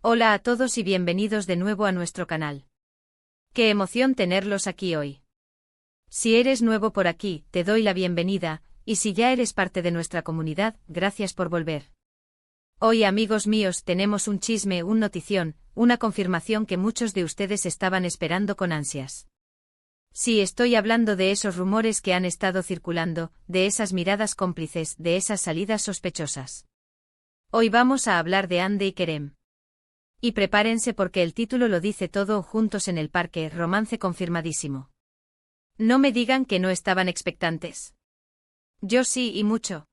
Hola a todos y bienvenidos de nuevo a nuestro canal. Qué emoción tenerlos aquí hoy. Si eres nuevo por aquí, te doy la bienvenida, y si ya eres parte de nuestra comunidad, gracias por volver. Hoy, amigos míos, tenemos un chisme, una notición, una confirmación que muchos de ustedes estaban esperando con ansias. Sí, estoy hablando de esos rumores que han estado circulando, de esas miradas cómplices, de esas salidas sospechosas. Hoy vamos a hablar de Hande y Kerem. Y prepárense porque el título lo dice todo: juntos en el parque, romance confirmadísimo. No me digan que no estaban expectantes. Yo sí, y mucho.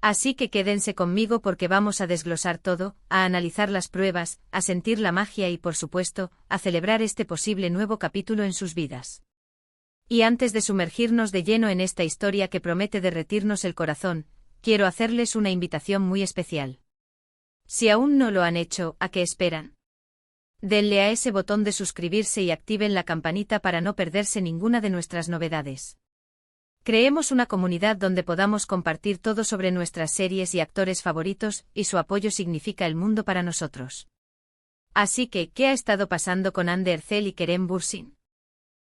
Así que quédense conmigo porque vamos a desglosar todo, a analizar las pruebas, a sentir la magia y, por supuesto, a celebrar este posible nuevo capítulo en sus vidas. Y antes de sumergirnos de lleno en esta historia que promete derretirnos el corazón, quiero hacerles una invitación muy especial. Si aún no lo han hecho, ¿a qué esperan? Denle a ese botón de suscribirse y activen la campanita para no perderse ninguna de nuestras novedades. Creemos una comunidad donde podamos compartir todo sobre nuestras series y actores favoritos, y su apoyo significa el mundo para nosotros. Así que, ¿qué ha estado pasando con Hande Erçel y Kerem Bürsin?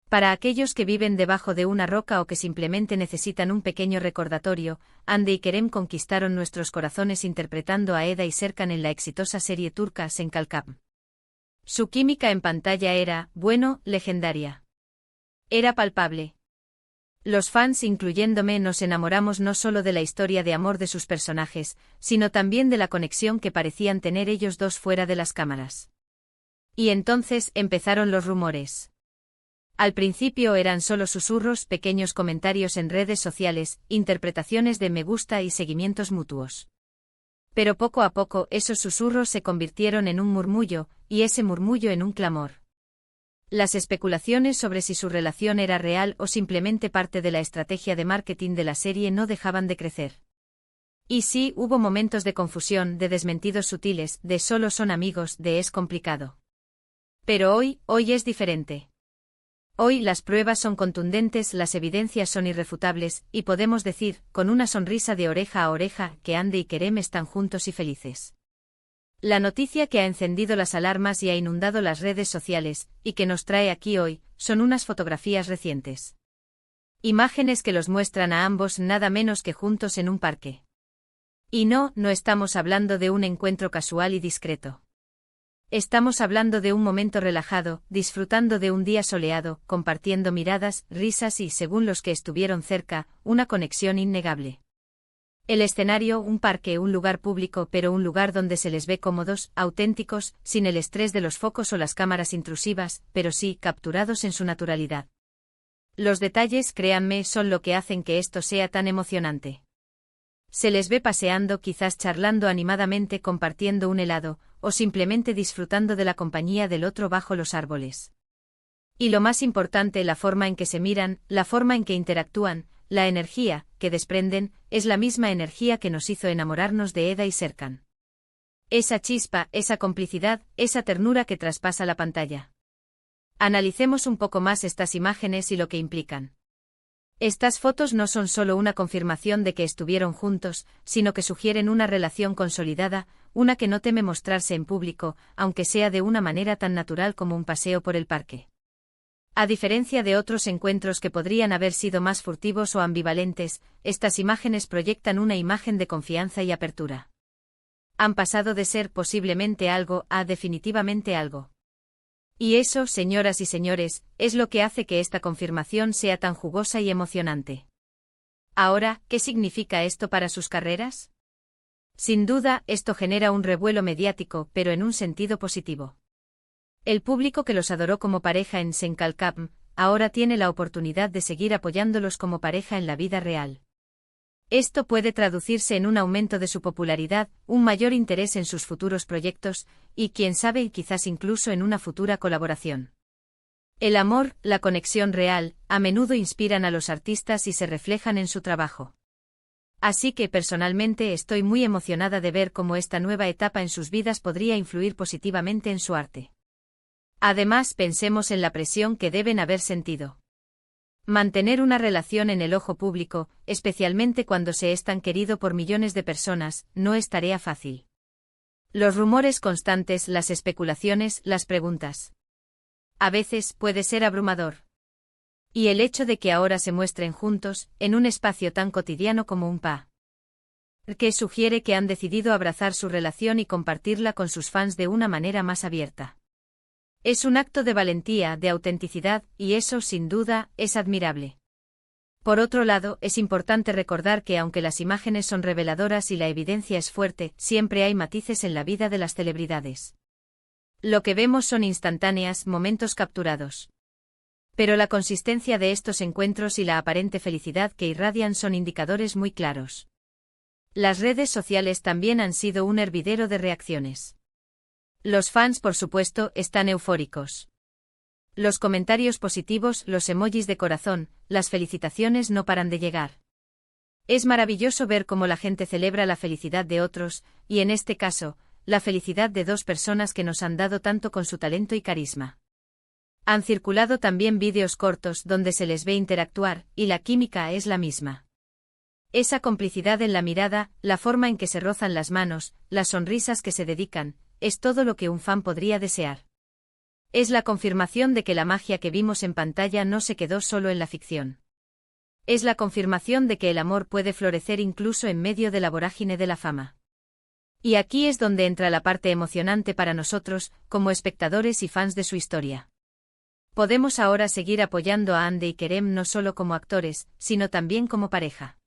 Para aquellos que viven debajo de una roca o que simplemente necesitan un pequeño recordatorio, Hande y Kerem conquistaron nuestros corazones interpretando a Eda y Serkan en la exitosa serie turca Sen Kalkam. Su química en pantalla era, bueno, legendaria. Era palpable. Los fans, incluyéndome, nos enamoramos no solo de la historia de amor de sus personajes, sino también de la conexión que parecían tener ellos dos fuera de las cámaras. Y entonces empezaron los rumores. Al principio eran solo susurros, pequeños comentarios en redes sociales, interpretaciones de me gusta y seguimientos mutuos. Pero poco a poco esos susurros se convirtieron en un murmullo, y ese murmullo en un clamor. Las especulaciones sobre si su relación era real o simplemente parte de la estrategia de marketing de la serie no dejaban de crecer. Y sí, hubo momentos de confusión, de desmentidos sutiles, de solo son amigos, de es complicado. Pero hoy es diferente. Hoy las pruebas son contundentes, las evidencias son irrefutables, y podemos decir, con una sonrisa de oreja a oreja, que Hande y Kerem están juntos y felices. La noticia que ha encendido las alarmas y ha inundado las redes sociales, y que nos trae aquí hoy, son unas fotografías recientes. Imágenes que los muestran a ambos nada menos que juntos en un parque. Y no estamos hablando de un encuentro casual y discreto. Estamos hablando de un momento relajado, disfrutando de un día soleado, compartiendo miradas, risas y, según los que estuvieron cerca, una conexión innegable. El escenario, un parque, un lugar público, pero un lugar donde se les ve cómodos, auténticos, sin el estrés de los focos o las cámaras intrusivas, pero sí, capturados en su naturalidad. Los detalles, créanme, son lo que hacen que esto sea tan emocionante. Se les ve paseando, quizás charlando animadamente, compartiendo un helado, o simplemente disfrutando de la compañía del otro bajo los árboles. Y lo más importante, la forma en que se miran, la forma en que interactúan, la energía que desprenden, es la misma energía que nos hizo enamorarnos de Eda y Serkan. Esa chispa, esa complicidad, esa ternura que traspasa la pantalla. Analicemos un poco más estas imágenes y lo que implican. Estas fotos no son solo una confirmación de que estuvieron juntos, sino que sugieren una relación consolidada, una que no teme mostrarse en público, aunque sea de una manera tan natural como un paseo por el parque. A diferencia de otros encuentros que podrían haber sido más furtivos o ambivalentes, estas imágenes proyectan una imagen de confianza y apertura. Han pasado de ser posiblemente algo a definitivamente algo. Y eso, señoras y señores, es lo que hace que esta confirmación sea tan jugosa y emocionante. Ahora, ¿qué significa esto para sus carreras? Sin duda, esto genera un revuelo mediático, pero en un sentido positivo. El público que los adoró como pareja en Sen Kalkam, ahora tiene la oportunidad de seguir apoyándolos como pareja en la vida real. Esto puede traducirse en un aumento de su popularidad, un mayor interés en sus futuros proyectos, y quién sabe, quizás incluso en una futura colaboración. El amor, la conexión real, a menudo inspiran a los artistas y se reflejan en su trabajo. Así que personalmente estoy muy emocionada de ver cómo esta nueva etapa en sus vidas podría influir positivamente en su arte. Además, pensemos en la presión que deben haber sentido. Mantener una relación en el ojo público, especialmente cuando se es tan querido por millones de personas, no es tarea fácil. Los rumores constantes, las especulaciones, las preguntas. A veces puede ser abrumador. Y el hecho de que ahora se muestren juntos, en un espacio tan cotidiano como un PA, que sugiere que han decidido abrazar su relación y compartirla con sus fans de una manera más abierta. Es un acto de valentía, de autenticidad, y eso, sin duda, es admirable. Por otro lado, es importante recordar que aunque las imágenes son reveladoras y la evidencia es fuerte, siempre hay matices en la vida de las celebridades. Lo que vemos son instantáneas, momentos capturados. Pero la consistencia de estos encuentros y la aparente felicidad que irradian son indicadores muy claros. Las redes sociales también han sido un hervidero de reacciones. Los fans, por supuesto, están eufóricos. Los comentarios positivos, los emojis de corazón, las felicitaciones no paran de llegar. Es maravilloso ver cómo la gente celebra la felicidad de otros, y en este caso, la felicidad de dos personas que nos han dado tanto con su talento y carisma. Han circulado también vídeos cortos donde se les ve interactuar, y la química es la misma. Esa complicidad en la mirada, la forma en que se rozan las manos, las sonrisas que se dedican, es todo lo que un fan podría desear. Es la confirmación de que la magia que vimos en pantalla no se quedó solo en la ficción. Es la confirmación de que el amor puede florecer incluso en medio de la vorágine de la fama. Y aquí es donde entra la parte emocionante para nosotros, como espectadores y fans de su historia. Podemos ahora seguir apoyando a Hande y Kerem no solo como actores, sino también como pareja.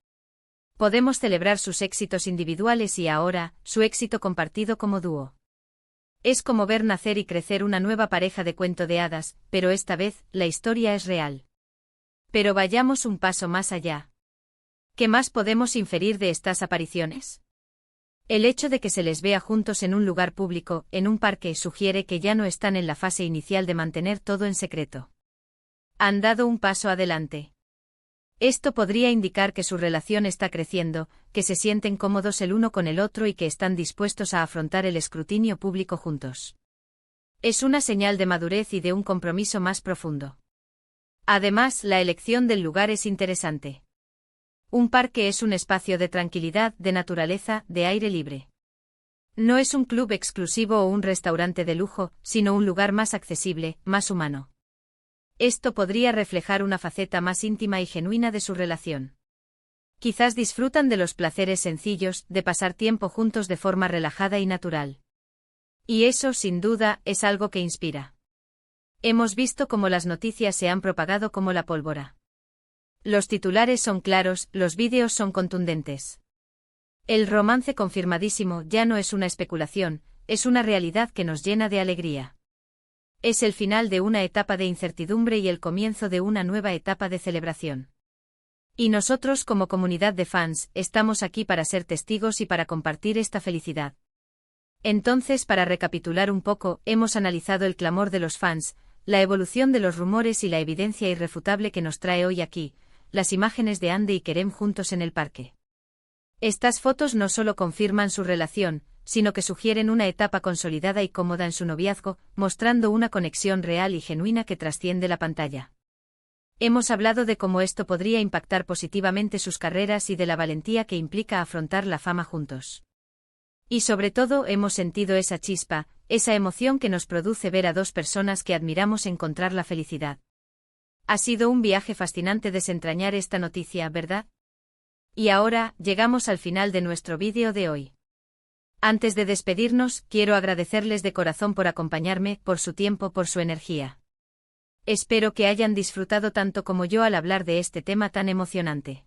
Podemos celebrar sus éxitos individuales y ahora, su éxito compartido como dúo. Es como ver nacer y crecer una nueva pareja de cuento de hadas, pero esta vez, la historia es real. Pero vayamos un paso más allá. ¿Qué más podemos inferir de estas apariciones? El hecho de que se les vea juntos en un lugar público, en un parque, sugiere que ya no están en la fase inicial de mantener todo en secreto. Han dado un paso adelante. Esto podría indicar que su relación está creciendo, que se sienten cómodos el uno con el otro y que están dispuestos a afrontar el escrutinio público juntos. Es una señal de madurez y de un compromiso más profundo. Además, la elección del lugar es interesante. Un parque es un espacio de tranquilidad, de naturaleza, de aire libre. No es un club exclusivo o un restaurante de lujo, sino un lugar más accesible, más humano. Esto podría reflejar una faceta más íntima y genuina de su relación. Quizás disfrutan de los placeres sencillos, de pasar tiempo juntos de forma relajada y natural. Y eso, sin duda, es algo que inspira. Hemos visto cómo las noticias se han propagado como la pólvora. Los titulares son claros, los vídeos son contundentes. El romance confirmadísimo ya no es una especulación, es una realidad que nos llena de alegría. Es el final de una etapa de incertidumbre y el comienzo de una nueva etapa de celebración. Y nosotros, como comunidad de fans, estamos aquí para ser testigos y para compartir esta felicidad. Entonces, para recapitular un poco, hemos analizado el clamor de los fans, la evolución de los rumores y la evidencia irrefutable que nos trae hoy aquí, las imágenes de Hande y Kerem juntos en el parque. Estas fotos no solo confirman su relación, sino que sugieren una etapa consolidada y cómoda en su noviazgo, mostrando una conexión real y genuina que trasciende la pantalla. Hemos hablado de cómo esto podría impactar positivamente sus carreras y de la valentía que implica afrontar la fama juntos. Y sobre todo hemos sentido esa chispa, esa emoción que nos produce ver a dos personas que admiramos encontrar la felicidad. Ha sido un viaje fascinante desentrañar esta noticia, ¿verdad? Y ahora, llegamos al final de nuestro vídeo de hoy. Antes de despedirnos, quiero agradecerles de corazón por acompañarme, por su tiempo, por su energía. Espero que hayan disfrutado tanto como yo al hablar de este tema tan emocionante.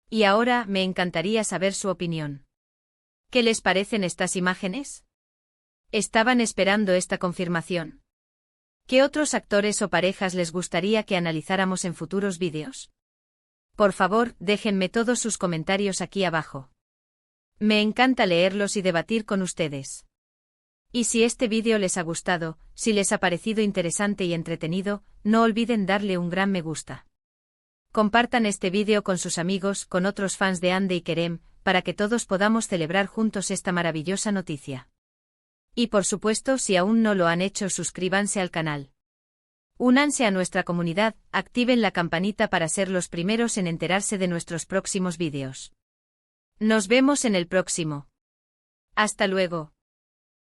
Y ahora, me encantaría saber su opinión. ¿Qué les parecen estas imágenes? ¿Estaban esperando esta confirmación? ¿Qué otros actores o parejas les gustaría que analizáramos en futuros vídeos? Por favor, déjenme todos sus comentarios aquí abajo. Me encanta leerlos y debatir con ustedes. Y si este vídeo les ha gustado, si les ha parecido interesante y entretenido, no olviden darle un gran me gusta. Compartan este vídeo con sus amigos, con otros fans de Hande y Kerem, para que todos podamos celebrar juntos esta maravillosa noticia. Y por supuesto, si aún no lo han hecho, suscríbanse al canal. Únanse a nuestra comunidad, activen la campanita para ser los primeros en enterarse de nuestros próximos vídeos. Nos vemos en el próximo. Hasta luego.